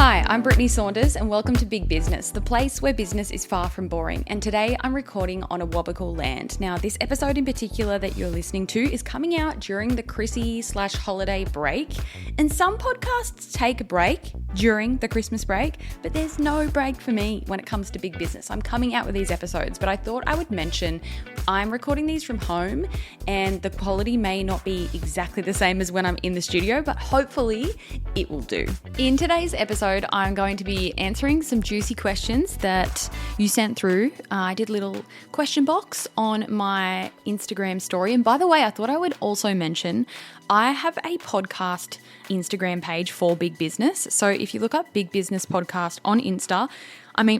Hi, I'm Brittney Saunders and welcome to Big Business, the place where business is far from boring. And today I'm recording on a Wobble land. Now, this episode in particular that you're listening to is coming out during the Chrissy/holiday break. And some podcasts take a break during the Christmas break, but there's no break for me when it comes to big business. I'm coming out with these episodes, but I thought I would mention I'm recording these from home and the quality may not be exactly the same as when I'm in the studio, but hopefully it will do. In today's episode, I'm going to be answering some juicy questions that you sent through. I did a little question box on my Instagram story. And by the way, I thought I would also mention I have a podcast Instagram page for Big Business. So if you look up Big Business Podcast on Insta,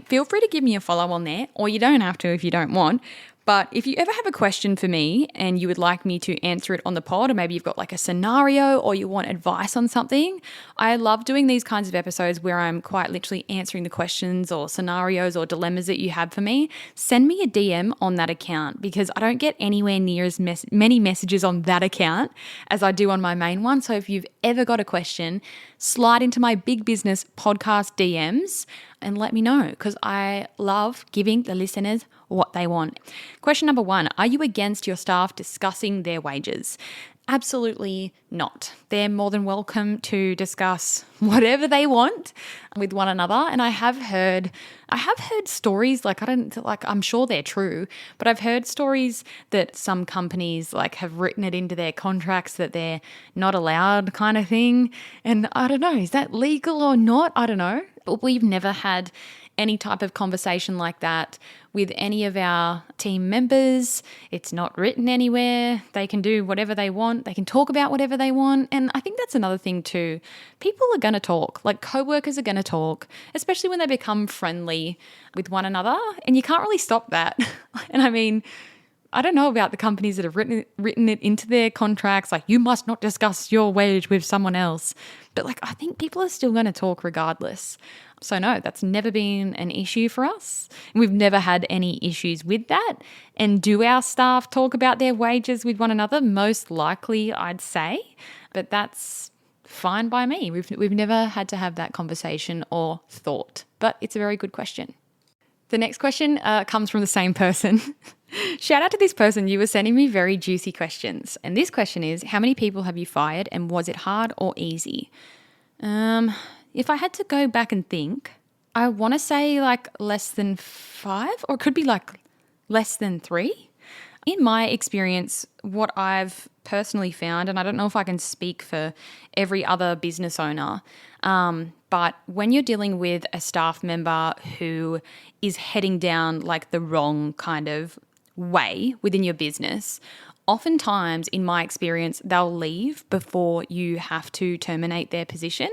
feel free to give me a follow on there, or you don't have to if you don't want. But if you ever have a question for me and you would like me to answer it on the pod, or maybe you've got like a scenario or you want advice on something, I love doing these kinds of episodes where I'm quite literally answering the questions or scenarios or dilemmas that you have for me. Send me a DM on that account because I don't get anywhere near as many messages on that account as I do on my main one. So if you've ever got a question, slide into my Big Business Podcast DMs and let me know because I love giving the listeners what they want. Question number 1, are you against your staff discussing their wages? Absolutely not. They're more than welcome to discuss whatever they want with one another. And I have heard stories, I'm sure they're true, but I've heard stories that some companies have written it into their contracts that they're not allowed kind of thing. And I don't know, is that legal or not? I don't know. But we've never had any type of conversation like that with any of our team members. It's not written anywhere. They can do whatever they want. They can talk about whatever they want. And I think that's another thing too. People are going to talk, co-workers are going to talk, especially when they become friendly with one another. And you can't really stop that. And I don't know about the companies that have written it into their contracts, you must not discuss your wage with someone else. But I think people are still going to talk regardless. So no, that's never been an issue for us. We've never had any issues with that. And do our staff talk about their wages with one another? Most likely, I'd say. But that's fine by me. We've never had to have that conversation or thought. But it's a very good question. The next question comes from the same person. Shout out to this person. You were sending me very juicy questions. And this question is, how many people have you fired and was it hard or easy? If I had to go back and think, I want to say less than 5 or it could be less than 3. In my experience, what I've personally found, and I don't know if I can speak for every other business owner, but when you're dealing with a staff member who is heading down the wrong kind of way within your business, oftentimes, in my experience, they'll leave before you have to terminate their position.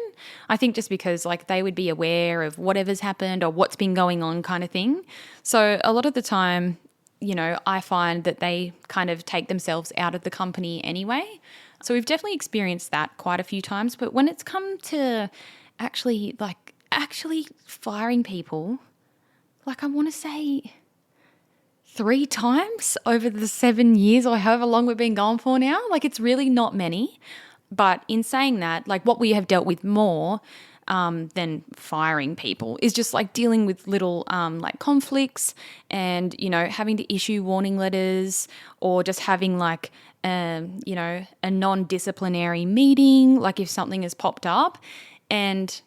I think just because they would be aware of whatever's happened or what's been going on kind of thing. So a lot of the time, I find that they kind of take themselves out of the company anyway. So we've definitely experienced that quite a few times. But when it's come to actually firing people, I want to say 3 times over the 7 years or however long we've been going for now. It's really not many. But in saying that, what we have dealt with more than firing people is just dealing with little conflicts and, having to issue warning letters or just having a non-disciplinary meeting, if something has popped up. And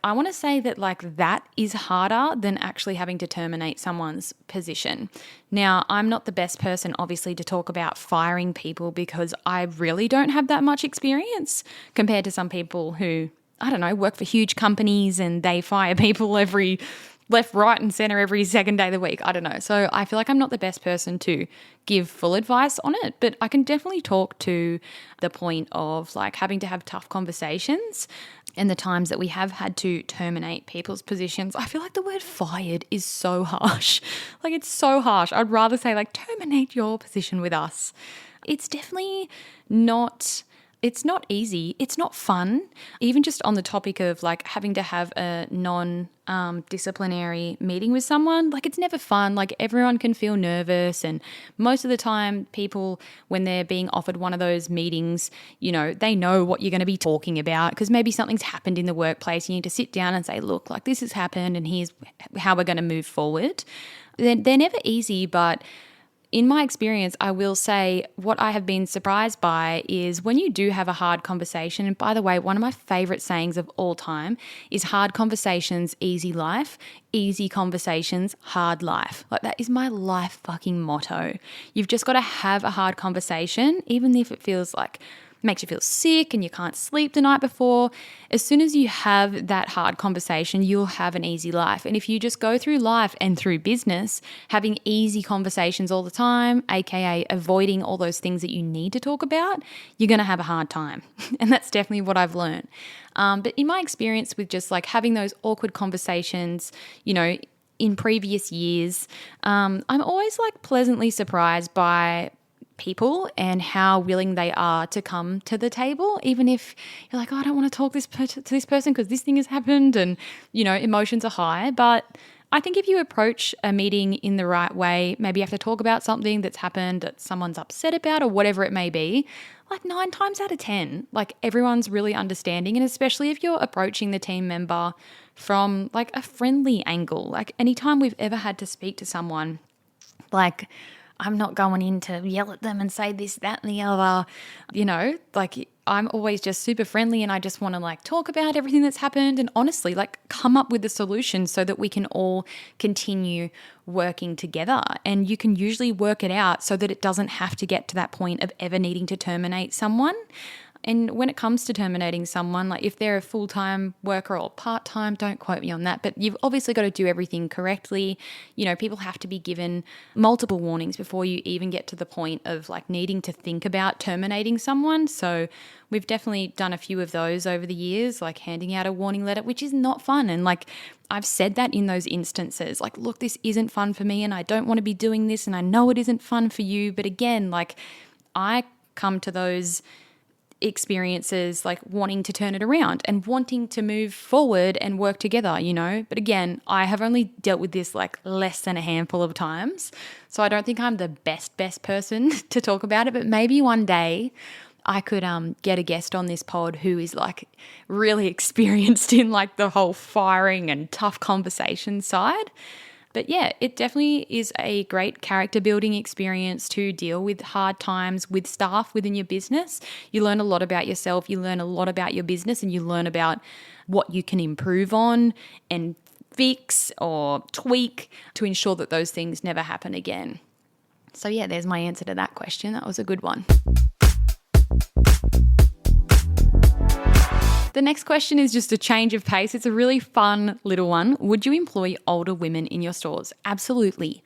I want to say that that is harder than actually having to terminate someone's position. Now, I'm not the best person, obviously, to talk about firing people because I really don't have that much experience compared to some people who, work for huge companies and they fire people every left, right and center every second day of the week. I don't know. So I feel I'm not the best person to give full advice on it, but I can definitely talk to the point of having to have tough conversations and the times that we have had to terminate people's positions. I feel the word fired is so harsh. It's so harsh. I'd rather say terminate your position with us. It's definitely not it's not easy. It's not fun. Even just on the topic of like having to have a disciplinary meeting with someone, like it's never fun. Like everyone can feel nervous, and most of the time people, when they're being offered one of those meetings, you know, they know what you're going to be talking about because maybe something's happened in the workplace. You need to sit down and say, look, like this has happened and here's how we're going to move forward. They're never easy, but in my experience, I will say what I have been surprised by is when you do have a hard conversation, and by the way, one of my favorite sayings of all time is hard conversations, easy life, easy conversations, hard life. Like that is my life fucking motto. You've just got to have a hard conversation, even if it feels like makes you feel sick and you can't sleep the night before. As soon as you have that hard conversation, you'll have an easy life. And if you just go through life and through business, having easy conversations all the time, aka avoiding all those things that you need to talk about, you're going to have a hard time. And that's definitely what I've learned. But in my experience with just like having those awkward conversations, you know, in previous years, I'm always like pleasantly surprised by people and how willing they are to come to the table, even if you're like, oh, I don't want to talk to this person because this thing has happened and, you know, emotions are high. But I think if you approach a meeting in the right way, maybe you have to talk about something that's happened that someone's upset about or whatever it may be, like 9 times out of 10, like everyone's really understanding. And especially if you're approaching the team member from like a friendly angle, like anytime we've ever had to speak to someone, like I'm not going in to yell at them and say this, that, and the other, you know, like I'm always just super friendly and I just want to like talk about everything that's happened and honestly like come up with a solution so that we can all continue working together. And you can usually work it out so that it doesn't have to get to that point of ever needing to terminate someone. And when it comes to terminating someone, like if they're a full-time worker or part-time, don't quote me on that, but you've obviously got to do everything correctly. You know, people have to be given multiple warnings before you even get to the point of like needing to think about terminating someone. So we've definitely done a few of those over the years, like handing out a warning letter, which is not fun. And like I've said that in those instances, like, look, this isn't fun for me and I don't want to be doing this and I know it isn't fun for you. But again, like I come to those experiences like wanting to turn it around and wanting to move forward and work together, you know. But again, I have only dealt with this like less than a handful of times. So I don't think I'm the best person to talk about it, but maybe one day I could get a guest on this pod who is like really experienced in like the whole firing and tough conversation side. But yeah, it definitely is a great character building experience to deal with hard times with staff within your business. You learn a lot about yourself, you learn a lot about your business, and you learn about what you can improve on and fix or tweak to ensure that those things never happen again. So yeah, there's my answer to that question. That was a good one. The next question is just a change of pace. It's a really fun little one. Would you employ older women in your stores? Absolutely.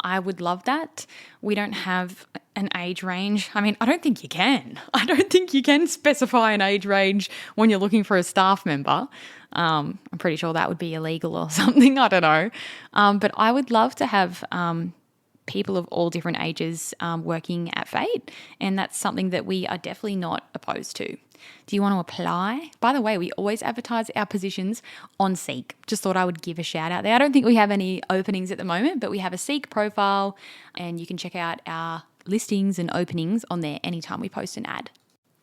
I would love that. We don't have an age range. I mean, I don't think you can. I don't think you can specify an age range when you're looking for a staff member. I'm pretty sure that would be illegal or something. I don't know. But I would love to have people of all different ages working at Fate, and that's something that we are definitely not opposed to. Do you want to apply? By the way, we always advertise our positions on Seek. Just thought I would give a shout out there. I don't think we have any openings at the moment, but we have a Seek profile and you can check out our listings and openings on there anytime we post an ad.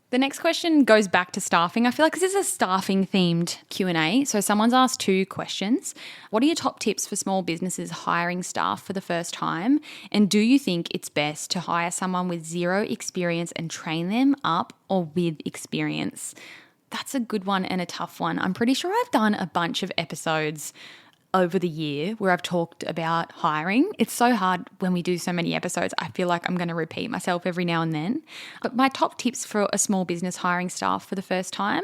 The next question goes back to staffing. I feel like this is a staffing themed Q&A. So someone's asked 2 questions. What are your top tips for small businesses hiring staff for the first time? And do you think it's best to hire someone with 0 experience and train them up, or with experience? That's a good one and a tough one. I'm pretty sure I've done a bunch of episodes over the year where I've talked about hiring. It's so hard when we do so many episodes. I feel like I'm going to repeat myself every now and then. But my top tips for a small business hiring staff for the first time,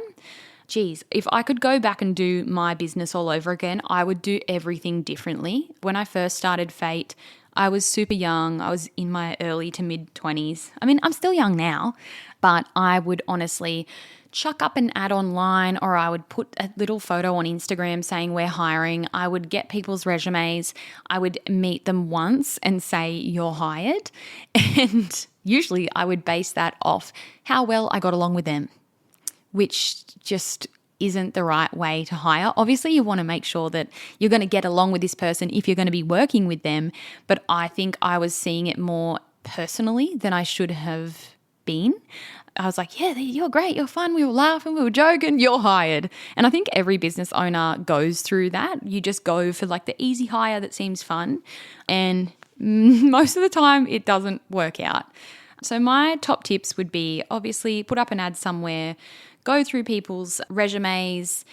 geez, if I could go back and do my business all over again, I would do everything differently. When I first started Fate, I was super young. I was in my early to mid 20s. I mean, I'm still young now, but I would honestly chuck up an ad online, or I would put a little photo on Instagram saying we're hiring. I would get people's resumes. I would meet them once and say you're hired. And usually I would base that off how well I got along with them, which just isn't the right way to hire. Obviously, you want to make sure that you're going to get along with this person if you're going to be working with them. But I think I was seeing it more personally than I should have been. I was like, yeah, you're great, you're fun, we were laughing, we were joking, you're hired. And I think every business owner goes through that. You just go for like the easy hire that seems fun. And most of the time it doesn't work out. So my top tips would be obviously put up an ad somewhere, go through people's resumes,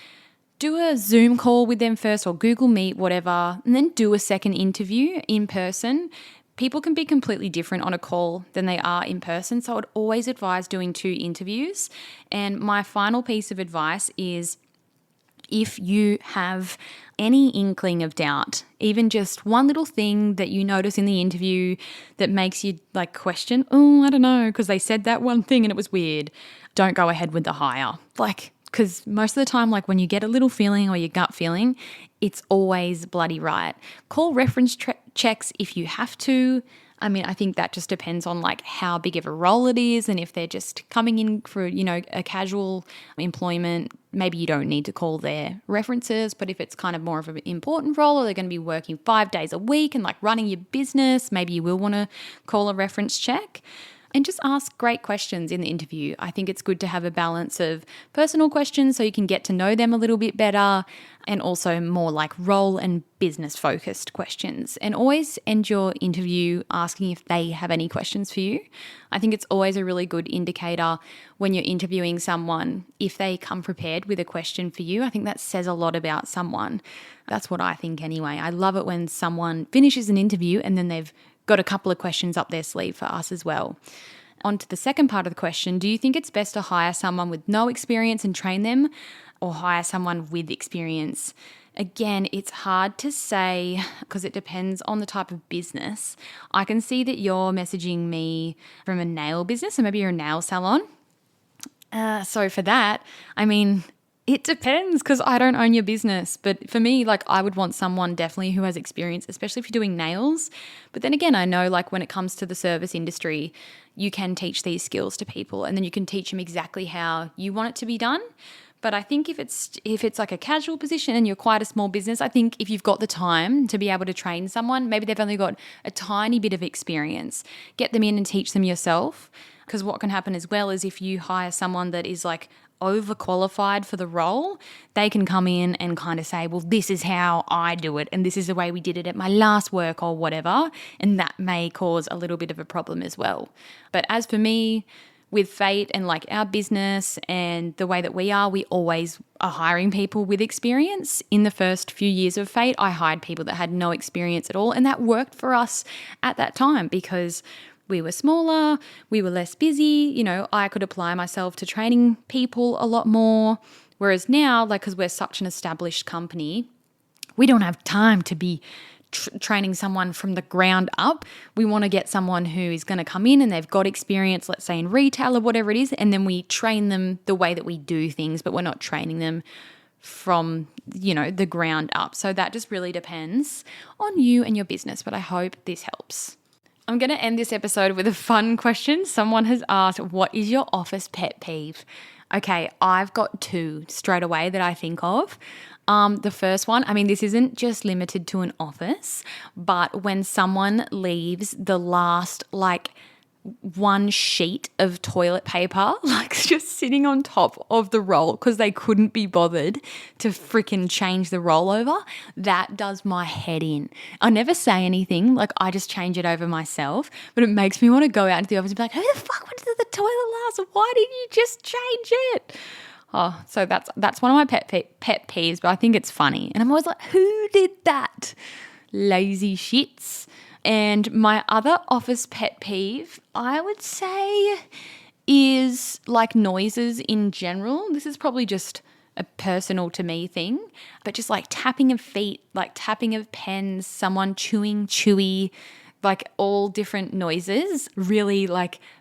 do a Zoom call with them first or Google Meet, whatever, and then do a second interview in person. People can be completely different on a call than they are in person. So I would always advise doing 2 interviews. And my final piece of advice is if you have any inkling of doubt, even just one little thing that you notice in the interview that makes you like question, oh, I don't know, because they said that one thing and it was weird, don't go ahead with the hire. Because most of the time, like when you get a little feeling or your gut feeling, it's always bloody right. Call reference checks if you have to. I mean, I think that just depends on like how big of a role it is, and if they're just coming in for, a casual employment, maybe you don't need to call their references. But if it's kind of more of an important role, or they're going to be working 5 days a week and like running your business, maybe you will want to call a reference check. And just ask great questions in the interview. I think it's good to have a balance of personal questions so you can get to know them a little bit better, and also more like role and business focused questions. And always end your interview asking if they have any questions for you. I think it's always a really good indicator when you're interviewing someone if they come prepared with a question for you. I think that says a lot about someone. That's what I think anyway. I love it when someone finishes an interview and then they've got a couple of questions up their sleeve for us as well. On to the second part of the question, do you think it's best to hire someone with no experience and train them, or hire someone with experience? Again, it's hard to say because it depends on the type of business. I can see that you're messaging me from a nail business, or maybe you're a nail salon. So for that, I mean, it depends because I don't own your business. But for me, like I would want someone definitely who has experience, especially if you're doing nails. But then again, I know like when it comes to the service industry, you can teach these skills to people and then you can teach them exactly how you want it to be done. But I think if it's like a casual position and you're quite a small business, I think if you've got the time to be able to train someone, maybe they've only got a tiny bit of experience, get them in and teach them yourself. Because what can happen as well is if you hire someone that is like overqualified for the role, they can come in and kind of say, well, this is how I do it and this is the way we did it at my last work or whatever. And that may cause a little bit of a problem as well. But as for me, with Fate and like our business and the way that we always are hiring people with experience. In the first few years of Fate, I hired people that had no experience at all. And that worked for us at that time because we were smaller, we were less busy, I could apply myself to training people a lot more. Whereas now, like, because we're such an established company, we don't have time to be training someone from the ground up. We want to get someone who is going to come in and they've got experience, let's say in retail or whatever it is, and then we train them the way that we do things, but we're not training them from, the ground up. So that just really depends on you and your business, but I hope this helps. I'm going to end this episode with a fun question. Someone has asked, what is your office pet peeve? Okay, I've got 2 straight away that I think of. The first one, I mean, this isn't just limited to an office, but when someone leaves the last, one sheet of toilet paper, just sitting on top of the roll because they couldn't be bothered to freaking change the roll over, that does my head in. I never say anything, I just change it over myself, but it makes me want to go out into the office and be like, who the fuck went to the toilet last? Why didn't you just change it? Oh, so that's one of my pet peeves, but I think it's funny. And I'm always like, who did that? Lazy shits. And my other office pet peeve, I would say, is noises in general. This is probably just a personal to me thing, but just tapping of feet, tapping of pens, someone chewing chewy, all different noises really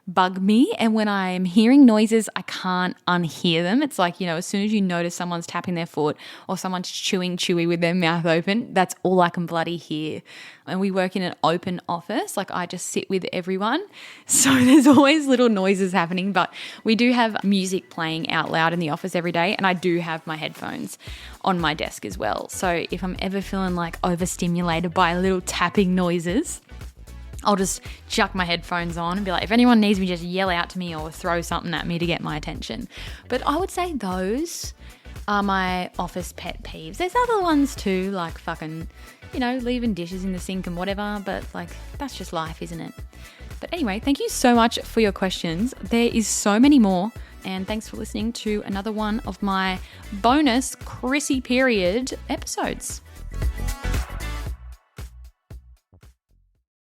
bug me. And when I'm hearing noises, I can't unhear them. It's like, as soon as you notice someone's tapping their foot or someone's chewing chewy with their mouth open, that's all I can bloody hear. And we work in an open office. Like I just sit with everyone. So there's always little noises happening, but we do have music playing out loud in the office every day. And I do have my headphones on my desk as well. So if I'm ever feeling like overstimulated by little tapping noises, I'll just chuck my headphones on and be like, if anyone needs me, just yell out to me or throw something at me to get my attention. But I would say those are my office pet peeves. There's other ones too, like fucking, leaving dishes in the sink and whatever, but like that's just life, isn't it? But anyway, thank you so much for your questions. There is so many more. And thanks for listening to another one of my bonus Chrissy period episodes.